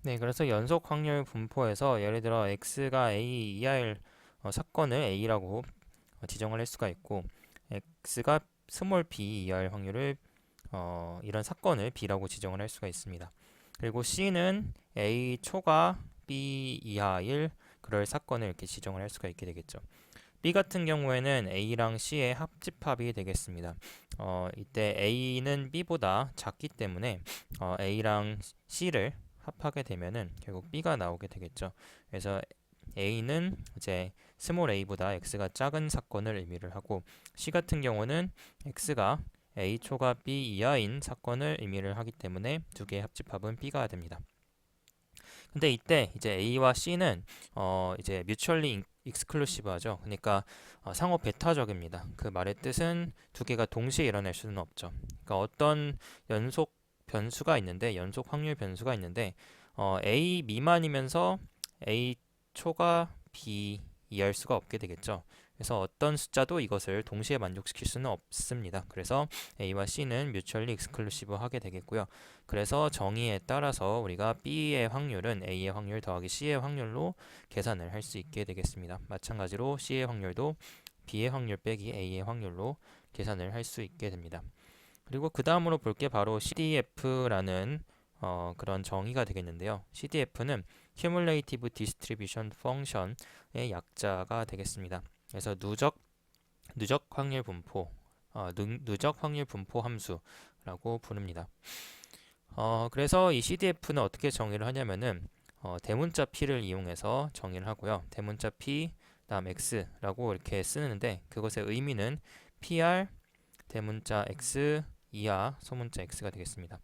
네, 그래서 연속 확률 분포에서 예를 들어 x가 a 이하일 사건을 a라고 지정을 할 수가 있고 x가 스몰 b 이하일 확률을 이런 사건을 b라고 지정을 할 수가 있습니다. 그리고 c는 a 초가 b 이하일 그럴 사건을 이렇게 지정을 할 수가 있게 되겠죠. B 같은 경우에는 A랑 C의 합집합이 되겠습니다. 이때 A는 B보다 작기 때문에 A랑 C를 합하게 되면은 결국 B가 나오게 되겠죠. 그래서 A는 이제 스몰 a보다 x가 작은 사건을 의미를 하고 C 같은 경우는 x가 a 초가 b 이하인 사건을 의미를 하기 때문에 두 개의 합집합은 B가 됩니다. 근데 이때 이제 A와 C는 이제 뮤추얼리 익스클루시브하죠. 그러니까 상호 배타적입니다. 그 말의 뜻은 두 개가 동시에 일어날 수는 없죠. 그러니까 어떤 연속 변수가 있는데 연속 확률 변수가 있는데 A 미만이면서 A 초가 B 이할 수가 없게 되겠죠. 그래서 어떤 숫자도 이것을 동시에 만족시킬 수는 없습니다. 그래서 A와 C는 뮤추얼리 익스클루시브 하게 되겠고요. 그래서 정의에 따라서 우리가 B의 확률은 A의 확률 더하기 C의 확률로 계산을 할 수 있게 되겠습니다. 마찬가지로 C의 확률도 B의 확률 빼기 A의 확률로 계산을 할 수 있게 됩니다. 그리고 그 다음으로 볼 게 바로 CDF라는 그런 정의가 되겠는데요. CDF는 Cumulative Distribution Function의 약자가 되겠습니다. 그래서 누적 확률 분포, 누적 확률 분포 함수라고 부릅니다. 그래서 이 CDF는 어떻게 정의를 하냐면은 대문자 P를 이용해서 정의를 하고요. 대문자 P 다음 X라고 이렇게 쓰는데 그것의 의미는 PR 대문자 X 이하 소문자 X가 되겠습니다.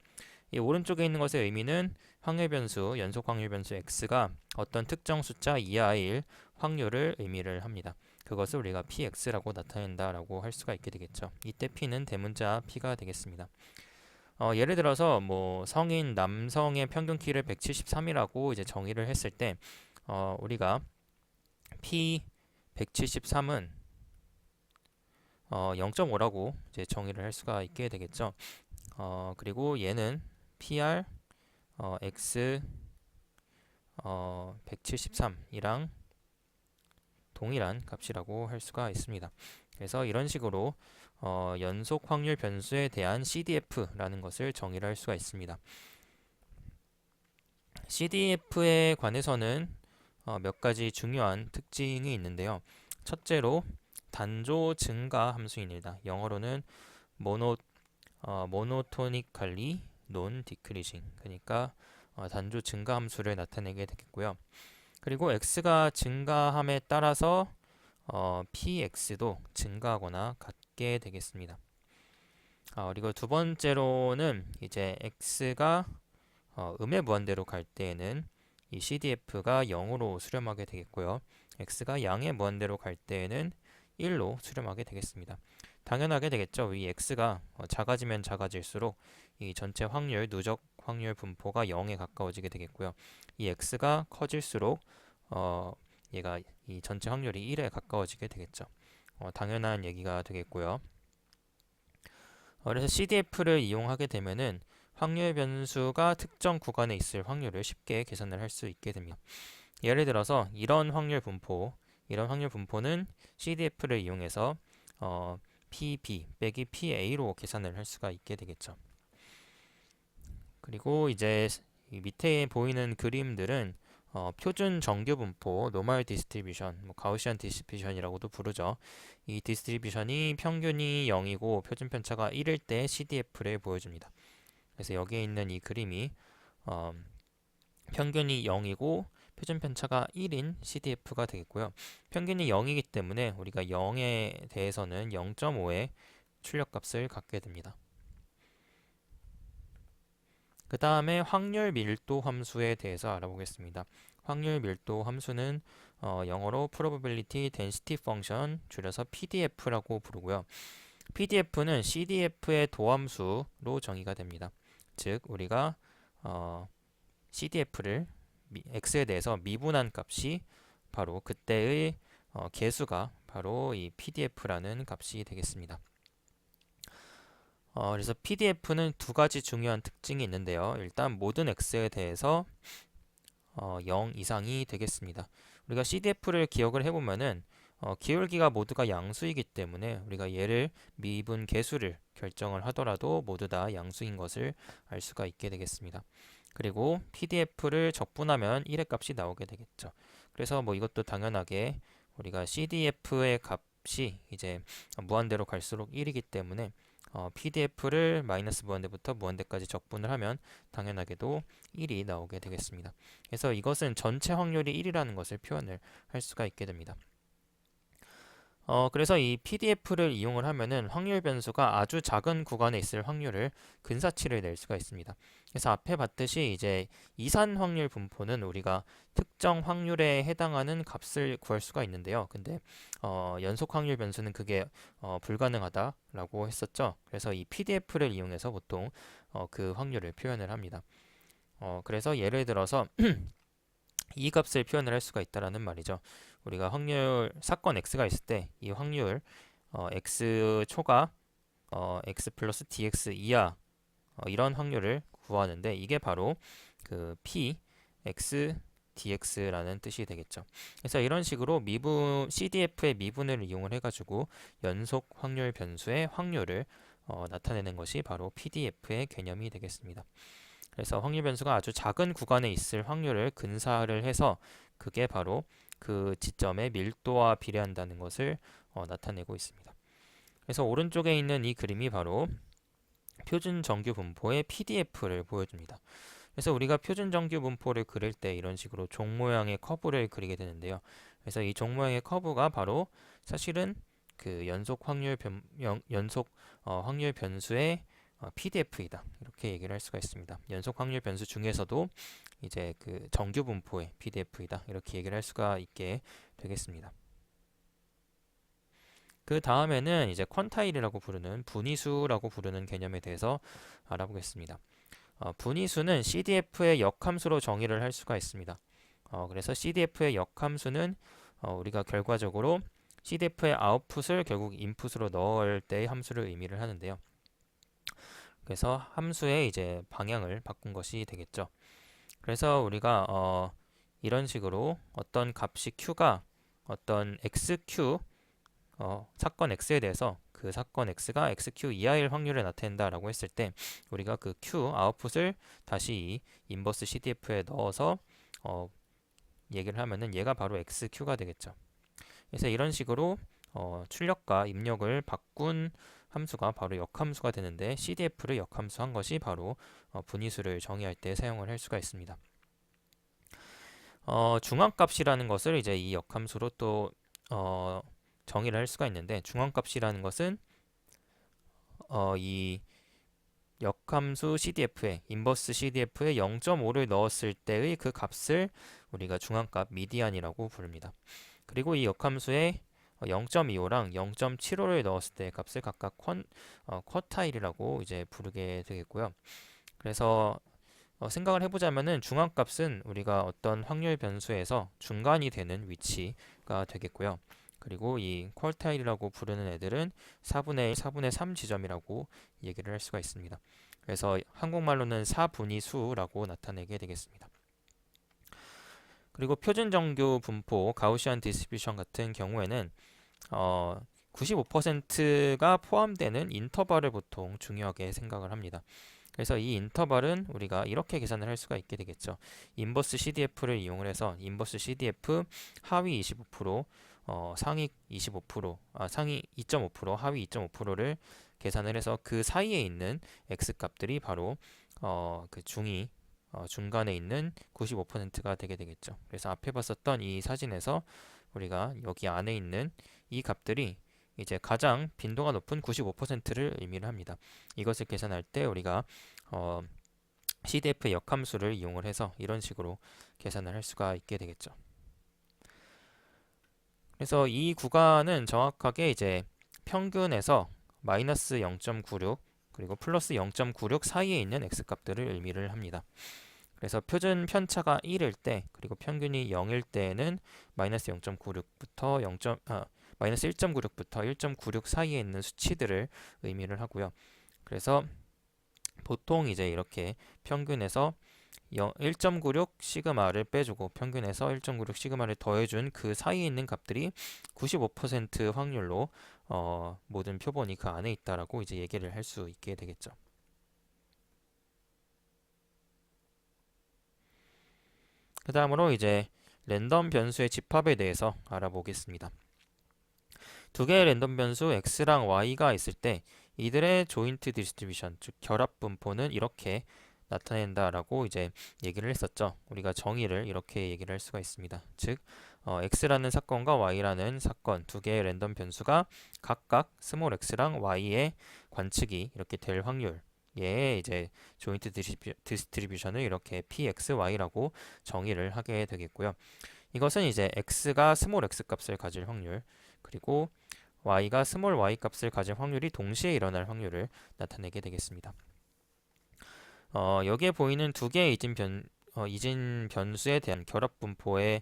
이 오른쪽에 있는 것의 의미는 확률 변수, 연속 확률 변수 X가 어떤 특정 숫자 이하일 확률을 의미를 합니다. 그것을 우리가 PX라고 나타낸다라고 할 수가 있게 되겠죠. 이때 P는 대문자 P가 되겠습니다. 예를 들어서 뭐 성인 남성의 평균 키를 173이라고 이제 정의를 했을 때 우리가 P 173은 0.5라고 이제 정의를 할 수가 있게 되겠죠. 그리고 얘는 PR X 173이랑 동일한 값이라고 할 수가 있습니다. 그래서 이런 식으로 연속 확률 변수에 대한 CDF라는 것을 정의를 할 수가 있습니다. CDF에 관해서는 몇 가지 중요한 특징이 있는데요. 첫째로 단조 증가 함수입니다. 영어로는 모노 모노토닉할리 논 디크리징 그러니까 단조 증가 함수를 나타내게 되겠고요. 그리고 x가 증가함에 따라서 px도 증가하거나 같게 되겠습니다. 그리고 두 번째로는 이제 x가 음의 무한대로 갈 때에는 이 CDF가 0으로 수렴하게 되겠고요. x가 양의 무한대로 갈 때에는 1로 수렴하게 되겠습니다. 당연하게 되겠죠. 이 x가 작아지면 작아질수록 이 전체 확률, 누적 확률 분포가 0에 가까워지게 되겠고요. 이 x가 커질수록 얘가 이 전체 확률이 1에 가까워지게 되겠죠. 당연한 얘기가 되겠고요. 그래서 CDF를 이용하게 되면은 확률 변수가 특정 구간에 있을 확률을 쉽게 계산을 할 수 있게 됩니다. 예를 들어서 이런 확률 분포는 CDF를 이용해서 PB 빼기 PA로 계산을 할 수가 있게 되겠죠. 그리고 이제 이 밑에 보이는 그림들은 표준 정규 분포, 노멀 디스트리뷰션, 가우시안 디스트리뷰션이라고도 부르죠. 이 디스트리뷰션이 평균이 0이고 표준 편차가 1일 때 CDF를 보여줍니다. 그래서 여기에 있는 이 그림이 어, 평균이 0이고 표준 편차가 1인 CDF가 되겠고요. 평균이 0이기 때문에 우리가 0에 대해서는 0.5의 출력값을 갖게 됩니다. 그 다음에 확률 밀도 함수에 대해서 알아보겠습니다. 확률 밀도 함수는 영어로 Probability Density Function, 줄여서 PDF라고 부르고요. PDF는 CDF의 도함수로 정의가 됩니다. 즉, 우리가 CDF를 x에 대해서 미분한 값이 바로 그때의 개수가 바로 이 PDF라는 값이 되겠습니다. 그래서 PDF는 두 가지 중요한 특징이 있는데요. 일단 모든 x에 대해서 0 이상이 되겠습니다. 우리가 CDF를 기억을 해보면은 기울기가 모두가 양수이기 때문에 우리가 얘를 미분 계수를 결정을 하더라도 모두 다 양수인 것을 알 수가 있게 되겠습니다. 그리고 PDF를 적분하면 1의 값이 나오게 되겠죠. 그래서 뭐 이것도 당연하게 우리가 CDF의 값이 이제 무한대로 갈수록 1이기 때문에 PDF를 마이너스 무한대부터 무한대까지 적분을 하면 당연하게도 1이 나오게 되겠습니다. 그래서 이것은 전체 확률이 1이라는 것을 표현을 할 수가 있게 됩니다. 그래서 이 PDF를 이용을 하면은 확률 변수가 아주 작은 구간에 있을 확률을 근사치를 낼 수가 있습니다. 그래서 앞에 봤듯이 이제 이산 확률 분포는 우리가 특정 확률에 해당하는 값을 구할 수가 있는데요. 근데 연속 확률 변수는 그게 불가능하다라고 했었죠. 그래서 이 PDF를 이용해서 보통 그 확률을 표현을 합니다. 그래서 예를 들어서 이 값을 표현을 할 수가 있다라는 말이죠. 우리가 확률 사건 x가 있을 때 이 확률 x 초가 x 플러스 dx 이하 이런 확률을 구하는데 이게 바로 그 p x dx라는 뜻이 되겠죠. 그래서 이런 식으로 미분 CDF의 미분을 이용을 해가지고 연속 확률 변수의 확률을 나타내는 것이 바로 PDF의 개념이 되겠습니다. 그래서 확률 변수가 아주 작은 구간에 있을 확률을 근사를 해서 그게 바로 그 지점의 밀도와 비례한다는 것을 나타내고 있습니다. 그래서 오른쪽에 있는 이 그림이 바로 표준 정규 분포의 PDF를 보여줍니다. 그래서 우리가 표준 정규 분포를 그릴 때 이런 식으로 종 모양의 커브를 그리게 되는데요. 그래서 이 종 모양의 커브가 바로 사실은 그 연속 확률 변수의 PDF이다. 이렇게 얘기를 할 수가 있습니다. 연속 확률 변수 중에서도 이제 그 정규 분포의 PDF이다. 이렇게 얘기를 할 수가 있게 되겠습니다. 그 다음에는 이제 퀀타일이라고 부르는 분위수라고 부르는 개념에 대해서 알아보겠습니다. 분위수는 CDF의 역함수로 정의를 할 수가 있습니다. 그래서 CDF의 역함수는 우리가 결과적으로 CDF의 아웃풋을 결국 인풋으로 넣을 때의 함수를 의미를 하는데요. 그래서 함수의 이제 방향을 바꾼 것이 되겠죠. 그래서 우리가 이런 식으로 어떤 값이 q가 어떤 xq 사건 x에 대해서 그 사건 x가 xq 이하일 확률을 나타낸다라고 했을 때 우리가 그 q 아웃풋을 다시 이 인버스 CDF에 넣어서 얘기를 하면은 얘가 바로 xq가 되겠죠. 그래서 이런 식으로 출력과 입력을 바꾼 함수가 바로 역함수가 되는데 CDF를 역함수한 것이 바로 분위수를 정의할 때 사용을 할 수가 있습니다. 중앙값이라는 것을 이제 이 역함수로 또 정의를 할 수가 있는데 중앙값이라는 것은 이 역함수 CDF에 인버스 CDF에 0.5를 넣었을 때의 그 값을 우리가 중앙값 미디안이라고 부릅니다. 그리고 이 역함수에 0.25랑 0.75를 넣었을 때 값을 각각 쿼타일이라고 이제 부르게 되겠고요. 그래서 생각을 해보자면은 중앙값은 우리가 어떤 확률 변수에서 중간이 되는 위치가 되겠고요. 그리고 이 쿼타일이라고 부르는 애들은 4분의 1, 4분의 3 지점이라고 얘기를 할 수가 있습니다. 그래서 한국말로는 4분위 수라고 나타내게 되겠습니다. 그리고 표준 정규 분포 가우시안 디스트리뷰션 같은 경우에는 95%가 포함되는 인터벌을 보통 중요하게 생각을 합니다. 그래서 이 인터벌은 우리가 이렇게 계산을 할 수가 있게 되겠죠. 인버스 CDF를 이용을 해서 인버스 CDF 하위 25%, 상위 25%, 상위 2.5%, 하위 2.5%를 계산을 해서 그 사이에 있는 x 값들이 바로 그 중간에 있는 95%가 되게 되겠죠. 그래서 앞에 봤었던 이 사진에서 우리가 여기 안에 있는 이 값들이 이제 가장 빈도가 높은 95%를 의미를 합니다. 이것을 계산할 때 우리가 CDF의 역함수를 이용을 해서 이런 식으로 계산을 할 수가 있게 되겠죠. 그래서 이 구간은 정확하게 이제 평균에서 마이너스 0.96 그리고 플러스 0.96 사이에 있는 x값들을 의미를 합니다. 그래서 표준 편차가 1일 때 그리고 평균이 0일 때에는 마이너스 0.96부터 마이너스 1.96부터 1.96 사이에 있는 수치들을 의미를 하고요. 그래서 보통 이제 이렇게 평균에서 1.96 시그마를 빼주고 평균에서 1.96 시그마를 더해준 그 사이에 있는 값들이 95% 확률로 모든 표본이 그 안에 있다라고 이제 얘기를 할 수 있게 되겠죠. 그 다음으로 이제 랜덤 변수의 집합에 대해서 알아보겠습니다. 두 개의 랜덤 변수 x랑 y가 있을 때 이들의 조인트 디스트리뷰션, 즉 결합 분포는 이렇게 나타낸다라고 이제 얘기를 했었죠. 우리가 정의를 이렇게 얘기를 할 수가 있습니다. 즉 x라는 사건과 y라는 사건 두 개의 랜덤 변수가 각각 스몰 x랑 y의 관측이 이렇게 될 확률 예, 이제 조인트 디스트리뷰션을 이렇게 pxy라고 정의를 하게 되겠고요. 이것은 이제 x가 스몰 x 값을 가질 확률 그리고 y가 스몰 y 값을 가질 확률이 동시에 일어날 확률을 나타내게 되겠습니다. 여기에 보이는 두 개의 이진 변수에 대한 결합 분포의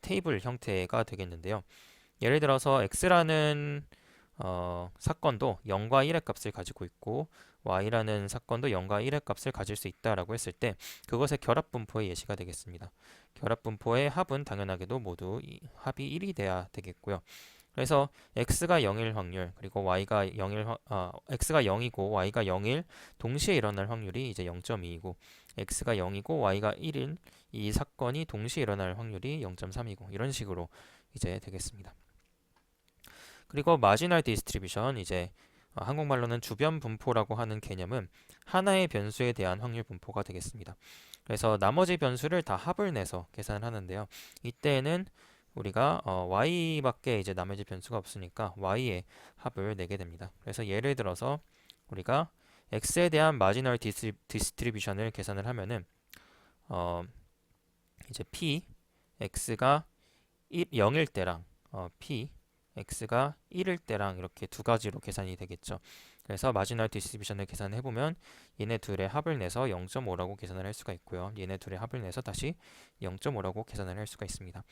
테이블 형태가 되겠는데요. 예를 들어서 x라는 사건도 0과 1의 값을 가지고 있고 y라는 사건도 0과 1의 값을 가질 수 있다라고 했을 때 그것의 결합 분포의 예시가 되겠습니다. 결합 분포의 합은 당연하게도 모두 합이 1이 돼야 되겠고요. 그래서 x가 0일 확률 그리고 x가 0이고 y가 0일 동시에 일어날 확률이 이제 0.2이고 x가 0이고 y가 1인 이 사건이 동시에 일어날 확률이 0.3이고 이런 식으로 이제 되겠습니다. 그리고 마지널 디스트리뷰션 이제 한국말로는 주변 분포라고 하는 개념은 하나의 변수에 대한 확률 분포가 되겠습니다. 그래서 나머지 변수를 다 합을 내서 계산하는데요. 이때는 우리가 y밖에 이제 나머지 변수가 없으니까 y의 합을 내게 됩니다. 그래서 예를 들어서 우리가 x에 대한 마지널 디스트리뷰션을 계산을 하면은 이제 p x가 0일 때랑 p x가 1일 때랑 이렇게 두 가지로 계산이 되겠죠. 그래서 마지널 디스트리뷰션을 계산해 보면 얘네 둘의 합을 내서 0.5라고 계산을 할 수가 있고요. 얘네 둘의 합을 내서 다시 0.5라고 계산을 할 수가 있습니다.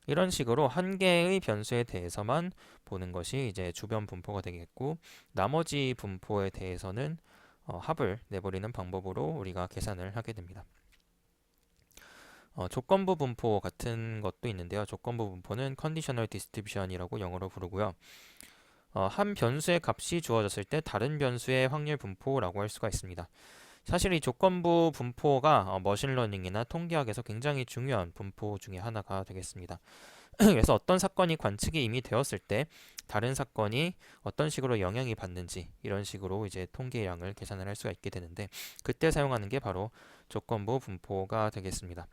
이런 식으로 한 개의 변수에 대해서만 보는 것이 이제 주변 분포가 되겠고 나머지 분포에 대해서는 합을 내버리는 방법으로 우리가 계산을 하게 됩니다. 조건부 분포 같은 것도 있는데요. 조건부 분포는 컨디셔널 디스트리뷰션이라고 영어로 부르고요. 한 변수의 값이 주어졌을 때 다른 변수의 확률 분포라고 할 수가 있습니다. 사실 이 조건부 분포가 머신러닝이나 통계학에서 굉장히 중요한 분포 중에 하나가 되겠습니다. 그래서 어떤 사건이 관측이 이미 되었을 때 다른 사건이 어떤 식으로 영향이 받는지 이런 식으로 이제 통계량을 계산을 할 수가 있게 되는데 그때 사용하는 게 바로 조건부 분포가 되겠습니다.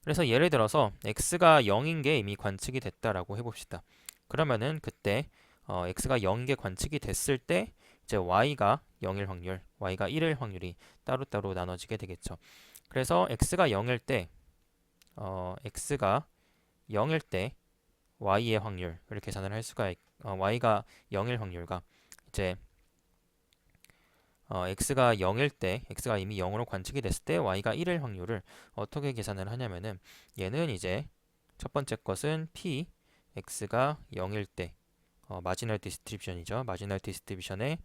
그래서 예를 들어서 x가 0인 게 이미 관측이 됐다라고 해봅시다. 그러면은 그때 x가 0인 게 관측이 됐을 때 이제 y가 0일 확률, y가 1일 확률이 따로따로 나눠지게 되겠죠. 그래서 x가 0일 때 x가 0일 때 y의 확률을 계산을 할 수가 y가 0일 확률과 이제 x가 0일 때 x가 이미 0으로 관측이 됐을 때 y가 1일 확률을 어떻게 계산을 하냐면은 얘는 이제 첫 번째 것은 p x가 0일 때 마지널 디스트리뷰션이죠. 마지널 디스트리뷰션의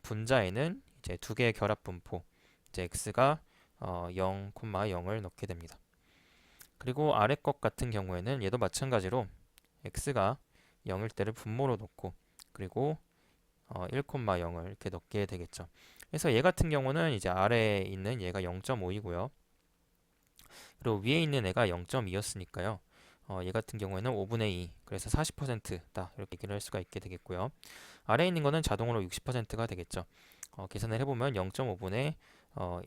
분자에는 이제 두 개의 결합 분포 이제 x가 0, 0을 넣게 됩니다. 그리고 아래 것 같은 경우에는 얘도 마찬가지로 x가 0일 때를 분모로 넣고 그리고 1, 0을 이렇게 넣게 되겠죠. 그래서 얘 같은 경우는 이제 아래에 있는 얘가 0.5이고요. 그리고 위에 있는 애가 0.2였으니까요. 얘 같은 경우에는 5분의 2, 그래서 40%다 이렇게 얘기를 할 수가 있게 되겠고요. 아래에 있는 거는 자동으로 60%가 되겠죠. 계산을 해보면 0.5분의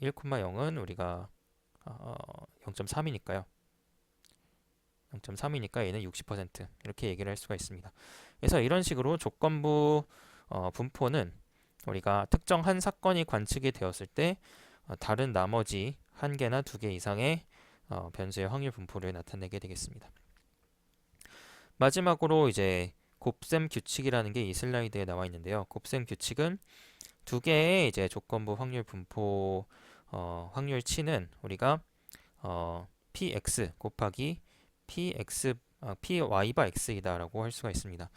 1, 0은 우리가 0.3이니까요. 0.3이니까 얘는 60% 이렇게 얘기를 할 수가 있습니다. 그래서 이런 식으로 조건부 분포는 우리가 특정 한 사건이 관측이 되었을 때 다른 나머지 한 개나 두 개 이상의 변수의 확률 분포를 나타내게 되겠습니다. 마지막으로 이제 곱셈 규칙이라는 게 이 슬라이드에 나와 있는데요. 곱셈 규칙은 두 개의 이제 조건부 확률 분포 확률치는 우리가 px 곱하기 py 바 x이다라고 할 수가 있습니다.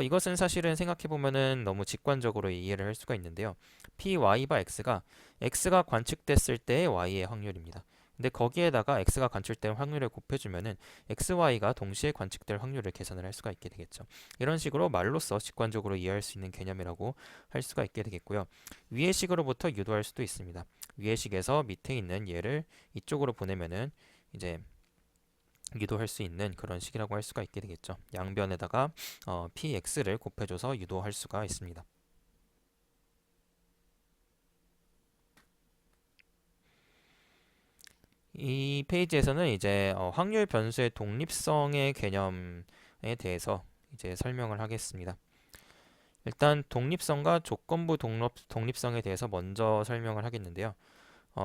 이것은 사실은 생각해보면은 너무 직관적으로 이해를 할 수가 있는데요. py 바 x가 관측됐을 때의 y의 확률입니다. 근데 거기에다가 x가 관측된 확률을 곱해주면은 xy가 동시에 관측될 확률을 계산을 할 수가 있게 되겠죠. 이런 식으로 말로써 직관적으로 이해할 수 있는 개념이라고 할 수가 있게 되겠고요. 위의 식으로부터 유도할 수도 있습니다. 위의 식에서 밑에 있는 얘를 이쪽으로 보내면은 이제 유도할 수 있는 그런 식이라고 할 수가 있게 되겠죠. 양변에다가 px를 곱해줘서 유도할 수가 있습니다. 이 페이지에서는 이제 확률 변수의 독립성의 개념에 대해서 이제 설명을 하겠습니다. 일단 독립성과 조건부 독립성에 대해서 먼저 설명을 하겠는데요.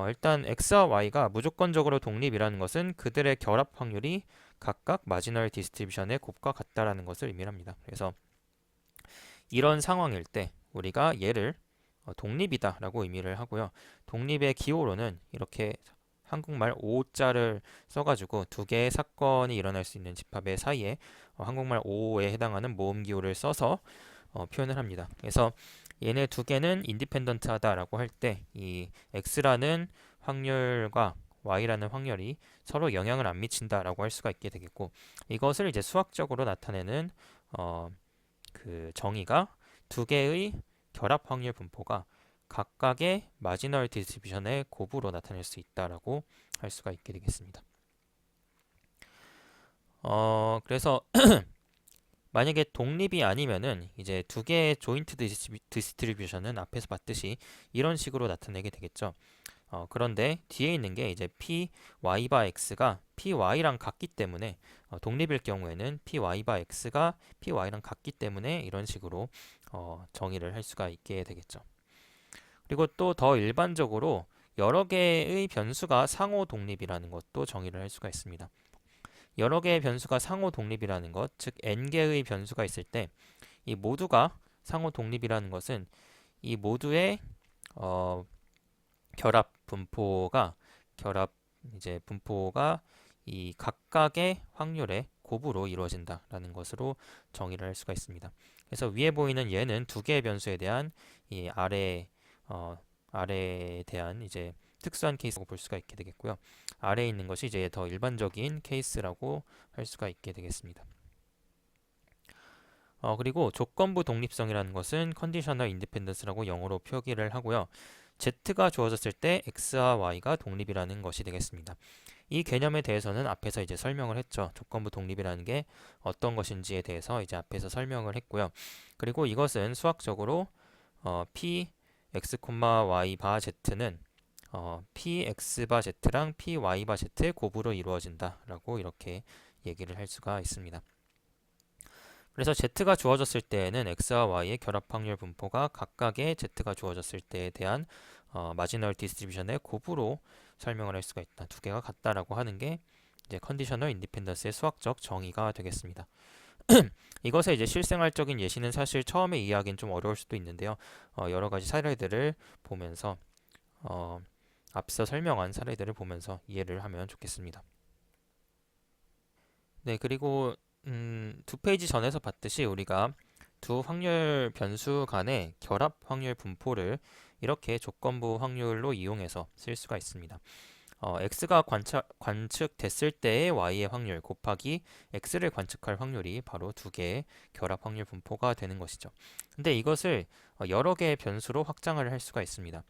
일단 x와 y가 무조건적으로 독립이라는 것은 그들의 결합 확률이 각각 마지널 디스트리뷰션의 곱과 같다라는 것을 의미합니다. 그래서 이런 상황일 때 우리가 얘를 독립이다라고 의미를 하고요. 독립의 기호로는 이렇게 한국말 오자를 써가지고 두 개의 사건이 일어날 수 있는 집합의 사이에 한국말 오에 해당하는 모음 기호를 써서 표현을 합니다. 그래서 얘네 두 개는 인디펜던트하다라고 할 때 이 x라는 확률과 y라는 확률이 서로 영향을 안 미친다라고 할 수가 있게 되겠고, 이것을 이제 수학적으로 나타내는 그 정의가 두 개의 결합 확률 분포가 각각의 마지널 디스트리뷰션의 곱으로 나타낼 수 있다라고 할 수가 있게 되겠습니다. 그래서 만약에 독립이 아니면은 이제 두 개의 조인트 디스트리뷰션은 앞에서 봤듯이 이런 식으로 나타내게 되겠죠. 그런데 뒤에 있는 게 이제 py 바 x가 py랑 같기 때문에 독립일 경우에는 py 바 x가 py랑 같기 때문에 이런 식으로 정의를 할 수가 있게 되겠죠. 그리고 또 더 일반적으로 여러 개의 변수가 상호 독립이라는 것도 정의를 할 수가 있습니다. 여러 개의 변수가 상호 독립이라는 것, 즉 n개의 변수가 있을 때 이 모두가 상호 독립이라는 것은 이 모두의 결합 분포가 결합 이제 분포가 이 각각의 확률의 곱으로 이루어진다라는 것으로 정의를 할 수가 있습니다. 그래서 위에 보이는 얘는 두 개의 변수에 대한 이 아래에 대한 이제 특수한 케이스라고 볼 수가 있게 되겠고요. 아래에 있는 것이 이제 더 일반적인 케이스라고 할 수가 있게 되겠습니다. 그리고 조건부 독립성이라는 것은 컨디셔널 인디펜던스라고 영어로 표기를 하고요. Z가 주어졌을 때 X와 Y가 독립이라는 것이 되겠습니다. 이 개념에 대해서는 앞에서 이제 설명을 했죠. 조건부 독립이라는 게 어떤 것인지에 대해서 이제 앞에서 설명을 했고요. 그리고 이것은 수학적으로 P X, Y 바 Z는 P X 바 Z랑 P Y 바 Z의 곱으로 이루어진다라고 이렇게 얘기를 할 수가 있습니다. 그래서 Z가 주어졌을 때에는 X와 Y의 결합 확률 분포가 각각의 Z가 주어졌을 때에 대한 마지널 디스트리뷰션의 곱으로 설명을 할 수가 있다. 두 개가 같다라고 하는 게 이제 컨디셔널 인디펜던스의 수학적 정의가 되겠습니다. 이것의 이제 실생활적인 예시는 사실 처음에 이해하기는 좀 어려울 수도 있는데요. 여러 가지 사례들을 보면서 앞서 설명한 사례들을 보면서 이해를 하면 좋겠습니다. 네, 그리고 두 페이지 전에서 봤듯이 우리가 두 확률 변수 간의 결합 확률 분포를 이렇게 조건부 확률로 이용해서 쓸 수가 있습니다. x가 관측됐을 때의 y의 확률 곱하기 x를 관측할 확률이 바로 두 개의 결합 확률 분포가 되는 것이죠. 근데 이것을 여러 개의 변수로 확장을 할 수가 있습니다.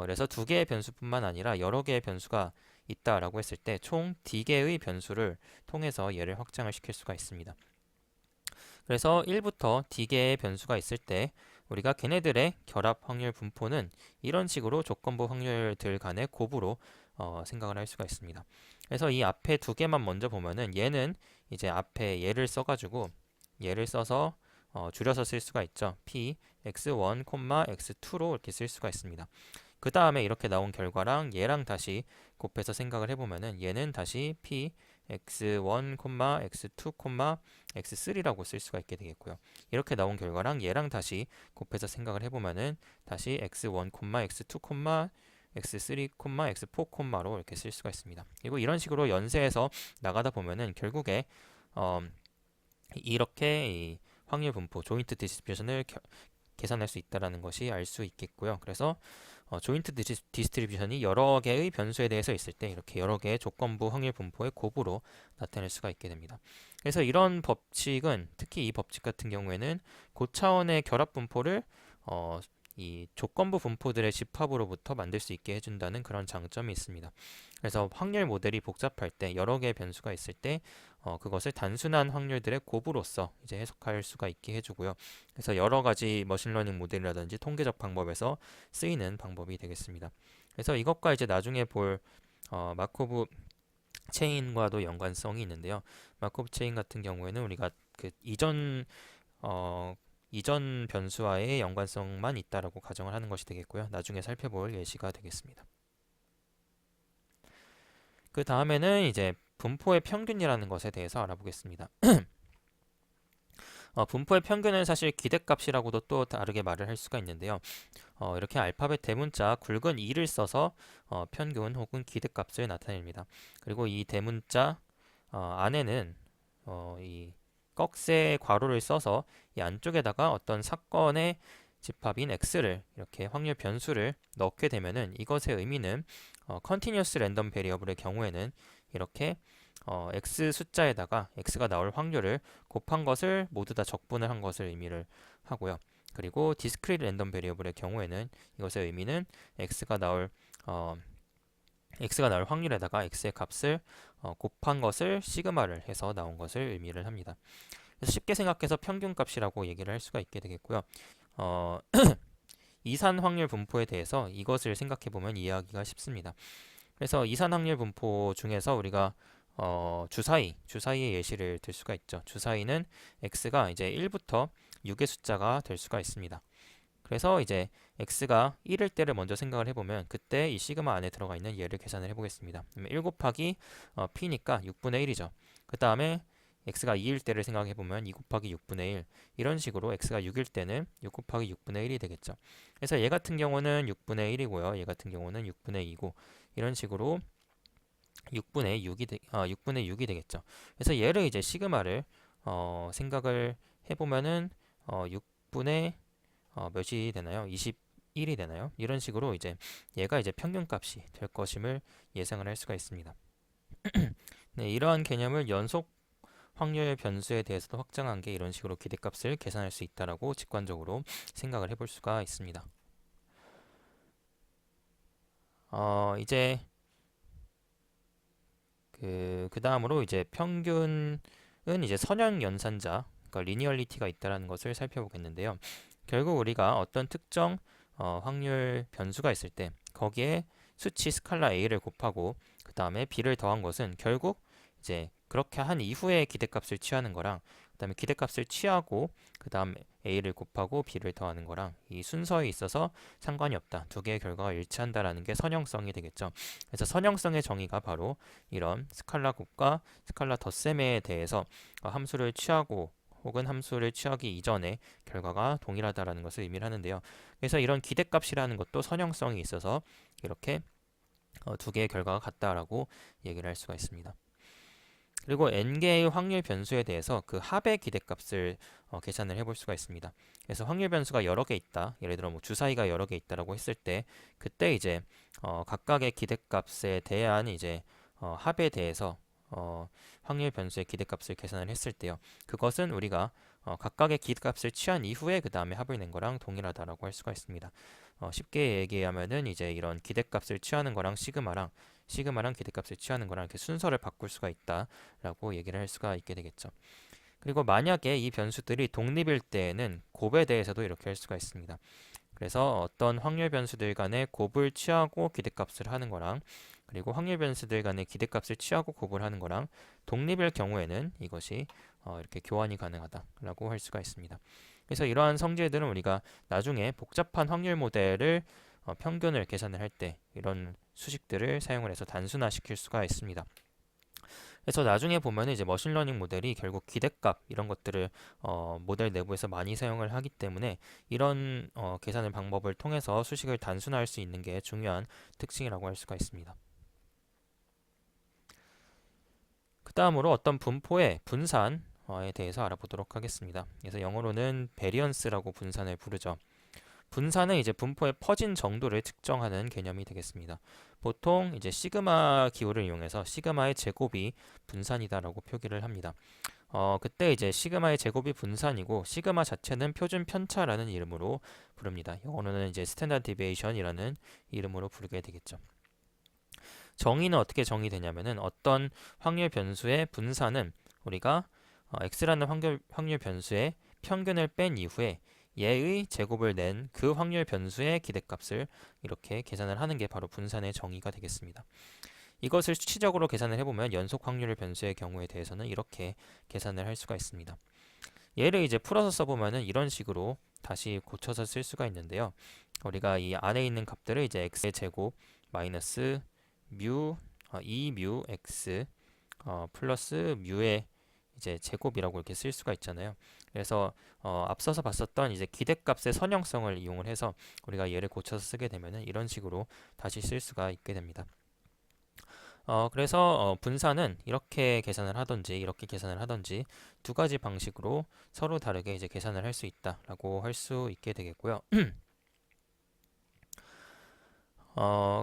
그래서 두 개의 변수뿐만 아니라 여러 개의 변수가 있다라고 했을 때 총 D개의 변수를 통해서 얘를 확장을 시킬 수가 있습니다. 그래서 1부터 D개의 변수가 있을 때 우리가 걔네들의 결합 확률 분포는 이런 식으로 조건부 확률들 간의 곱으로 생각을 할 수가 있습니다. 그래서 이 앞에 두 개만 먼저 보면은 얘는 이제 앞에 얘를 써가지고 얘를 써서 줄여서 쓸 수가 있죠. p x1, x2로 이렇게 쓸 수가 있습니다. 그 다음에 이렇게 나온 결과랑 얘랑 다시 곱해서 생각을 해보면은 얘는 다시 p x1, x2, x3라고 쓸 수가 있게 되겠고요. 이렇게 나온 결과랑 얘랑 다시 곱해서 생각을 해보면은 다시 x1, x2, x3, x4로 이렇게 쓸 수가 있습니다. 그리고 이런 식으로 연쇄해서 나가다 보면은 결국에 이렇게 확률 분포, 조인트 디스트리뷰션을 계산할 수 있다라는 것이 알 수 있겠고요. 그래서 조인트 디스트리뷰션이 여러 개의 변수에 대해서 있을 때 이렇게 여러 개의 조건부 확률 분포의 곱으로 나타낼 수가 있게 됩니다. 그래서 이런 법칙은 특히 이 법칙 같은 경우에는 고차원의 결합 분포를 이 조건부 분포들의 집합으로부터 만들 수 있게 해준다는 그런 장점이 있습니다. 그래서 확률 모델이 복잡할 때 여러 개의 변수가 있을 때 그것을 단순한 확률들의 곱으로서 이제 해석할 수가 있게 해주고요. 그래서 여러 가지 머신러닝 모델이라든지 통계적 방법에서 쓰이는 방법이 되겠습니다. 그래서 이것과 이제 나중에 볼 마코브 체인과도 연관성이 있는데요. 마코브 체인 같은 경우에는 우리가 그 이전 변수와의 연관성만 있다라고 가정을 하는 것이 되겠고요. 나중에 살펴볼 예시가 되겠습니다. 그 다음에는 이제 분포의 평균이라는 것에 대해서 알아보겠습니다. 분포의 평균은 사실 기대값이라고도 또 다르게 말을 할 수가 있는데요. 이렇게 알파벳 대문자 굵은 2를 써서 평균 혹은 기대값을 나타냅니다. 그리고 이 대문자 안에는 이 꺽쇠 괄호를 써서 이 안쪽에다가 어떤 사건의 집합인 x를 이렇게 확률 변수를 넣게 되면은 이것의 의미는 continuous random variable의 경우에는 이렇게 x 숫자에다가 x가 나올 확률을 곱한 것을 모두 다 적분을 한 것을 의미를 하고요. 그리고 discrete random variable의 경우에는 이것의 의미는 x가 나올 확률에다가 x의 값을 곱한 것을 시그마를 해서 나온 것을 의미를 합니다. 그래서 쉽게 생각해서 평균값이라고 얘기를 할 수가 있게 되겠고요. 이산 확률 분포에 대해서 이것을 생각해 보면 이해하기가 쉽습니다. 그래서 이산 확률 분포 중에서 우리가 주사위의 예시를 들 수가 있죠. 주사위는 x가 이제 1부터 6의 숫자가 될 수가 있습니다. 그래서 이제 x가 1일 때를 먼저 생각을 해보면 그때 이 시그마 안에 들어가 있는 얘를 계산을 해보겠습니다. 1 곱하기 p니까 6분의 1이죠. 그 다음에 x가 2일 때를 생각해보면 2 곱하기 6분의 1 이런 식으로 x가 6일 때는 6 곱하기 6분의 1이 되겠죠. 그래서 얘 같은 경우는 6분의 1이고요. 얘 같은 경우는 6분의 2고 이런 식으로 6분의 6이 되겠죠. 그래서 얘를 이제 시그마를 생각을 해보면은 6분의 몇이 되나요? 21이 되나요? 이런 식으로 이제 얘가 이제 평균값이 될 것임을 예상을 할 수가 있습니다. 네, 이러한 개념을 연속 확률 변수에 대해서도 확장한 게 이런 식으로 기대값을 계산할 수 있다라고 직관적으로 생각을 해볼 수가 있습니다. 이제 그 다음으로 이제 평균은 이제 선형 연산자, 그러니까 리니얼리티가 있다라는 것을 살펴보겠는데요. 결국 우리가 어떤 특정 확률 변수가 있을 때 거기에 수치 스칼라 a를 곱하고 그 다음에 b를 더한 것은 결국 이제 그렇게 한 이후에 기대값을 취하는 거랑 그 다음에 기대값을 취하고 그 다음 a를 곱하고 b를 더하는 거랑 이 순서에 있어서 상관이 없다. 두 개의 결과가 일치한다라는 게 선형성이 되겠죠. 그래서 선형성의 정의가 바로 이런 스칼라 곱과 스칼라 덧셈에 대해서 함수를 취하고 혹은 함수를 취하기 이전에 결과가 동일하다라는 것을 의미를 하는데요. 그래서 이런 기대값이라는 것도 선형성이 있어서 이렇게 두 개의 결과가 같다라고 얘기를 할 수가 있습니다. 그리고 n개의 확률 변수에 대해서 그 합의 기대값을 계산을 해볼 수가 있습니다. 그래서 확률 변수가 여러 개 있다. 예를 들어 뭐 주사위가 여러 개 있다라고 했을 때 그때 이제 각각의 기대값에 대한 이제 합에 대해서 확률 변수의 기대값을 계산을 했을 때요. 그것은 우리가 각각의 기대값을 취한 이후에 그 다음에 합을 낸 거랑 동일하다라고 할 수가 있습니다. 쉽게 얘기하면은 이제 이런 기대값을 취하는 거랑 시그마랑 기대값을 취하는 거랑 이렇게 순서를 바꿀 수가 있다라고 얘기를 할 수가 있게 되겠죠. 그리고 만약에 이 변수들이 독립일 때에는 곱에 대해서도 이렇게 할 수가 있습니다. 그래서 어떤 확률 변수들 간의 곱을 취하고 기대값을 하는 거랑 그리고 확률 변수들 간의 기대값을 취하고 곱을 하는 거랑 독립일 경우에는 이것이 이렇게 교환이 가능하다라고 할 수가 있습니다. 그래서 이러한 성질들은 우리가 나중에 복잡한 확률 모델을 평균을 계산을 할 때 이런 수식들을 사용을 해서 단순화시킬 수가 있습니다. 그래서 나중에 보면 이제 머신러닝 모델이 결국 기대값 이런 것들을 모델 내부에서 많이 사용을 하기 때문에 이런 계산의 방법을 통해서 수식을 단순화할 수 있는 게 중요한 특징이라고 할 수가 있습니다. 그 다음으로 어떤 분포의 분산 대해서 알아보도록 하겠습니다. 그래서 영어로는 베리언스라고 분산을 부르죠. 분산은 이제 분포의 퍼진 정도를 측정하는 개념이 되겠습니다. 보통 이제 시그마 기호를 이용해서 시그마의 제곱이 분산이다라고 표기를 합니다. 그때 이제 시그마의 제곱이 분산이고 시그마 자체는 표준 편차라는 이름으로 부릅니다. 영어로는 이제 스탠다드 디비에이션이라는 이름으로 부르게 되겠죠. 정의는 어떻게 정의되냐면은 어떤 확률 변수의 분산은 우리가 x라는 확률 변수의 평균을 뺀 이후에 얘의 제곱을 낸 그 확률 변수의 기대값을 이렇게 계산을 하는 게 바로 분산의 정의가 되겠습니다. 이것을 수치적으로 계산을 해보면 연속 확률 변수의 경우에 대해서는 이렇게 계산을 할 수가 있습니다. 얘를 이제 풀어서 써보면은 이런 식으로 다시 고쳐서 쓸 수가 있는데요. 우리가 이 안에 있는 값들을 이제 x의 제곱 마이너스 뮤 2뮤 x 플러스 뮤의 이제 제곱이라고 이렇게 쓸 수가 있잖아요. 그래서 앞서서 봤었던 이제 기대값의 선형성을 이용을 해서 우리가 얘를 고쳐서 쓰게 되면은 이런 식으로 다시 쓸 수가 있게 됩니다. 그래서 분산은 이렇게 계산을 하든지 이렇게 계산을 하든지 두 가지 방식으로 서로 다르게 이제 계산을 할 수 있다라고 할 수 있게 되겠고요.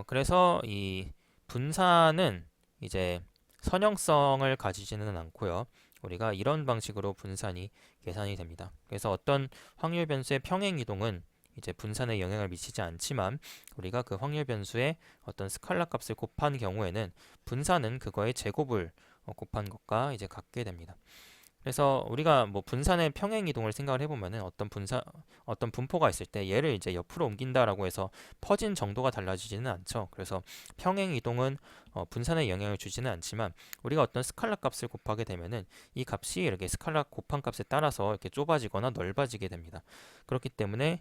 그래서 이 분산은 이제 선형성을 가지지는 않고요. 우리가 이런 방식으로 분산이 계산이 됩니다. 그래서 어떤 확률 변수의 평행 이동은 이제 분산에 영향을 미치지 않지만 우리가 그 확률 변수의 어떤 스칼라 값을 곱한 경우에는 분산은 그거의 제곱을 곱한 것과 이제 같게 됩니다. 그래서 우리가 뭐 분산의 평행 이동을 생각을 해보면은 어떤 분포가 있을 때 얘를 이제 옆으로 옮긴다라고 해서 퍼진 정도가 달라지지는 않죠. 그래서 평행 이동은 분산에 영향을 주지는 않지만 우리가 어떤 스칼라 값을 곱하게 되면은 이 값이 이렇게 스칼라 곱한 값에 따라서 이렇게 좁아지거나 넓어지게 됩니다. 그렇기 때문에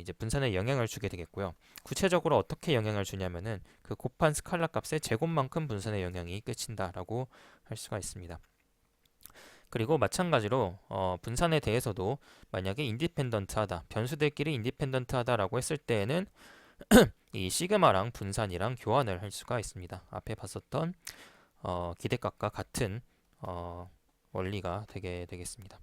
이제 분산에 영향을 주게 되겠고요. 구체적으로 어떻게 영향을 주냐면은 그 곱한 스칼라 값의 제곱만큼 분산의 영향이 끝친다라고 할 수가 있습니다. 그리고 마찬가지로 분산에 대해서도 만약에 인디펜던트하다, 변수들끼리 인디펜던트하다라고 했을 때에는 이 시그마랑 분산이랑 교환을 할 수가 있습니다. 앞에 봤었던 기대값과 같은 원리가 되게 되겠습니다.